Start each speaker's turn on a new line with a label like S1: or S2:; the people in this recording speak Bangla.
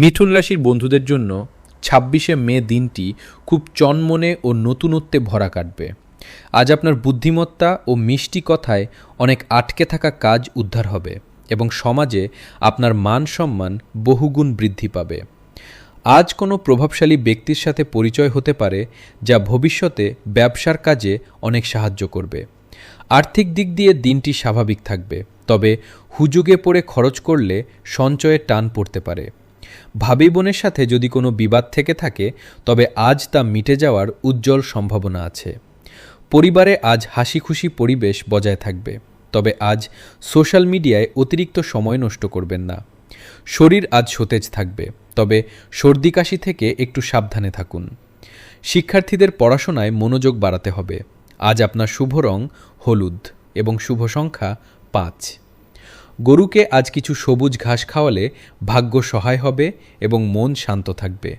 S1: মিথুন রাশির বন্ধুদের জন্য ২৬শে মে দিনটি খুব চনমনে ও নতুনত্বে ভরা কাটবে। আজ আপনার বুদ্ধিমত্তা ও মিষ্টি কথায় অনেক আটকে থাকা কাজ উদ্ধার হবে এবং সমাজে আপনার মান সম্মান বহুগুণ বৃদ্ধি পাবে। আজ কোনো প্রভাবশালী ব্যক্তির সাথে পরিচয় হতে পারে, যা ভবিষ্যতে ব্যবসার কাজে অনেক সাহায্য করবে। আর্থিক দিক দিয়ে দিনটি স্বাভাবিক থাকবে, তবে হুজুগে পড়ে খরচ করলে সঞ্চয়ে টান পড়তে পারে। ভাবি বোনের সাথে যদি কোনো বিবাদ থেকে থাকে, তবে আজ তা মিটে যাওয়ার উজ্জ্বল সম্ভাবনা আছে। পরিবারে আজ হাসি খুশি পরিবেশ বজায় থাকবে, তবে আজ সোশ্যাল মিডিয়ায় অতিরিক্ত সময় নষ্ট করবেন না। শরীর আজ সতেজ থাকবে, তবে সর্দি কাশি থেকে একটু সাবধানে থাকুন। শিক্ষার্থীদের পড়াশোনায় মনোযোগ বাড়াতে হবে। আজ আপনার শুভ রং হলুদ এবং শুভ সংখ্যা ৫। গরুকে আজ কিছু সবুজ ঘাস খাওয়ালে ভাগ্য সহায় হবে এবং মন শান্ত থাকবে।